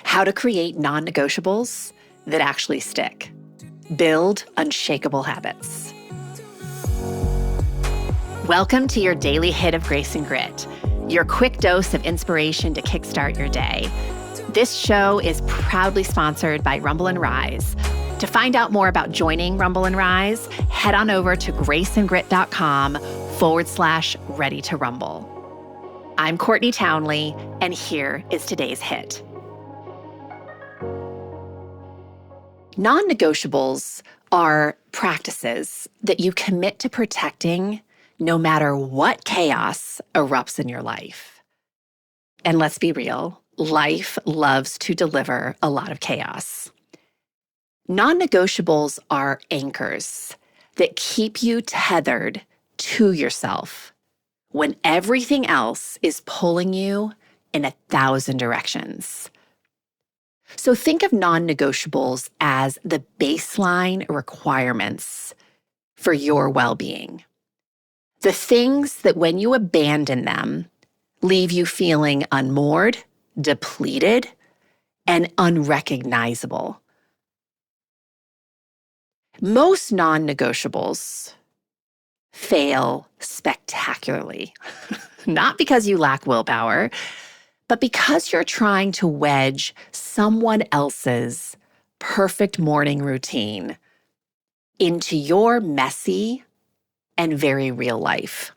How to create non-negotiables that actually stick. Build unshakable habits. Welcome to your daily hit of grace and grit, your quick dose of inspiration to kickstart your day. This show is proudly sponsored by Rumble and Rise. To find out more about joining Rumble and Rise, head on over to graceandgrit.com/ready to rumble. I'm Courtney Townley, and here is today's hit. Non-negotiables are practices that you commit to protecting no matter what chaos erupts in your life. And let's be real, life loves to deliver a lot of chaos. Non-negotiables are anchors that keep you tethered to yourself when everything else is pulling you in 1,000 directions. So think of non-negotiables as the baseline requirements for your well-being. The things that when you abandon them, leave you feeling unmoored, depleted, and unrecognizable. Most non-negotiables fail spectacularly, not because you lack willpower, but because you're trying to wedge someone else's perfect morning routine into your messy and very real life.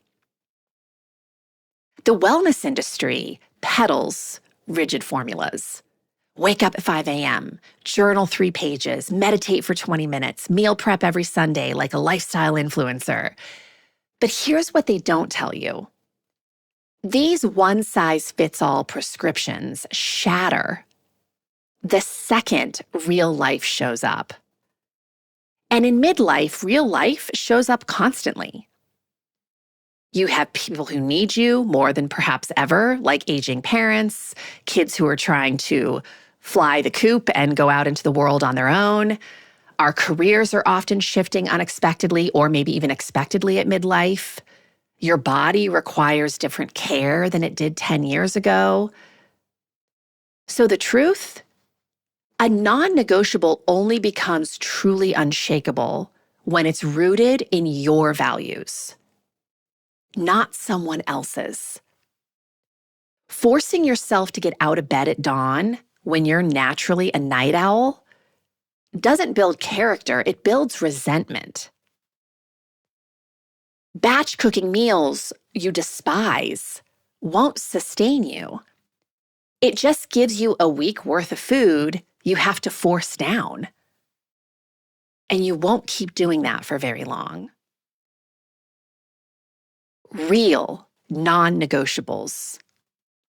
The wellness industry peddles rigid formulas. Wake up at 5 a.m., journal 3 pages, meditate for 20 minutes, meal prep every Sunday like a lifestyle influencer. But here's what they don't tell you. These one-size-fits-all prescriptions shatter the second real life shows up. And in midlife, real life shows up constantly. You have people who need you more than perhaps ever, like aging parents, kids who are trying to fly the coop and go out into the world on their own. Our careers are often shifting unexpectedly or maybe even expectedly at midlife. Your body requires different care than it did 10 years ago. So the truth? A non-negotiable only becomes truly unshakable when it's rooted in your values, not someone else's. Forcing yourself to get out of bed at dawn when you're naturally a night owl doesn't build character, it builds resentment. Batch cooking meals you despise won't sustain you. It just gives you a week worth of food you have to force down. And you won't keep doing that for very long. Real non-negotiables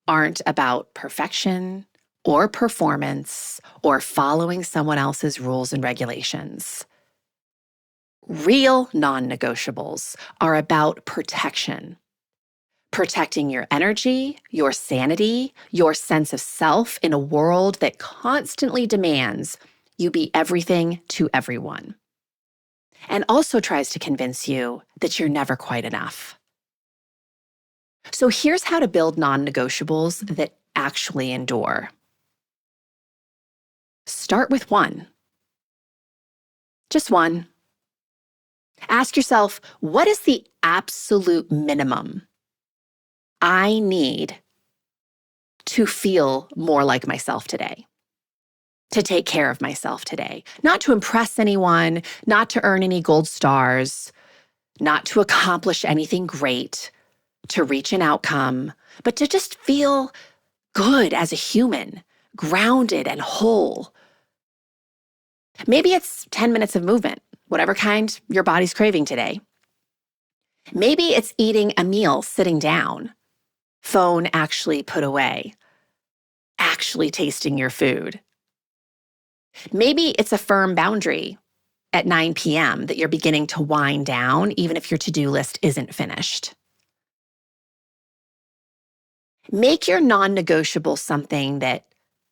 aren't about perfection or performance or following someone else's rules and regulations. Real non-negotiables are about protection. Protecting your energy, your sanity, your sense of self in a world that constantly demands you be everything to everyone. And also tries to convince you that you're never quite enough. So here's how to build non-negotiables that actually endure. Start with one. Just one. Ask yourself, what is the absolute minimum I need to feel more like myself today? To take care of myself today? Not to impress anyone, not to earn any gold stars, not to accomplish anything great, to reach an outcome, but to just feel good as a human, grounded and whole. Maybe it's 10 minutes of movement, whatever kind your body's craving today. Maybe it's eating a meal sitting down, phone actually put away, actually tasting your food. Maybe it's a firm boundary at 9 p.m. that you're beginning to wind down, even if your to-do list isn't finished. Make your non-negotiable something that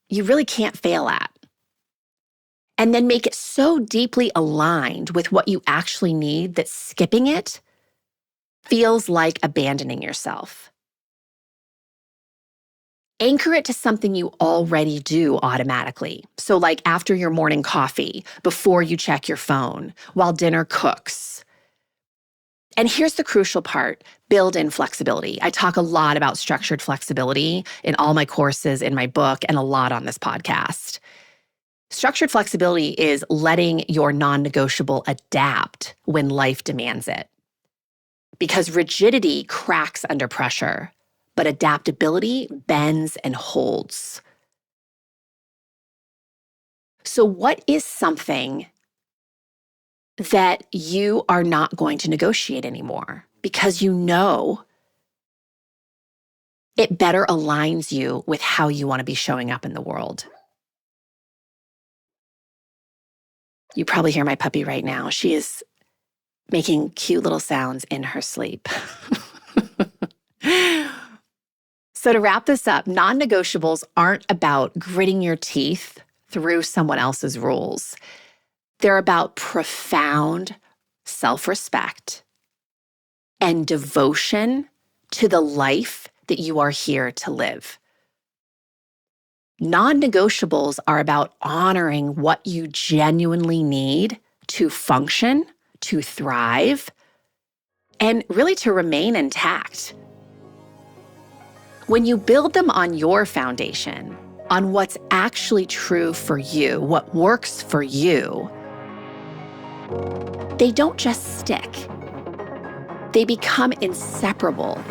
you really can't fail at. And then make it so deeply aligned with what you actually need that skipping it feels like abandoning yourself. Anchor it to something you already do automatically. So like after your morning coffee, before you check your phone, while dinner cooks. And here's the crucial part, build in flexibility. I talk a lot about structured flexibility in all my courses, in my book, and a lot on this podcast. Structured flexibility is letting your non-negotiable adapt when life demands it. Because rigidity cracks under pressure, but adaptability bends and holds. So what is something that you are not going to negotiate anymore because you know it better aligns you with how you want to be showing up in the world? You probably hear my puppy right now. She is making cute little sounds in her sleep. So to wrap this up, non-negotiables aren't about gritting your teeth through someone else's rules. They're about profound self-respect and devotion to the life that you are here to live. Non-negotiables are about honoring what you genuinely need to function, to thrive, and really to remain intact. When you build them on your foundation, on what's actually true for you, what works for you, they don't just stick. They become inseparable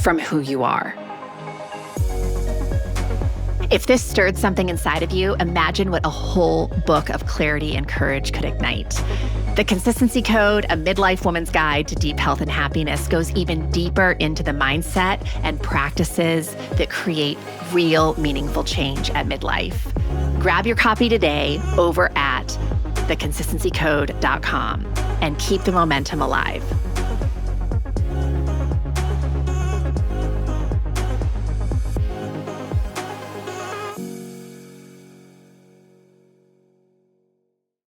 from who you are. If this stirred something inside of you, imagine what a whole book of clarity and courage could ignite. The Consistency Code, a Midlife Woman's Guide to Deep Health and Happiness, goes even deeper into the mindset and practices that create real, meaningful change at midlife. Grab your copy today over at theconsistencycode.com and keep the momentum alive.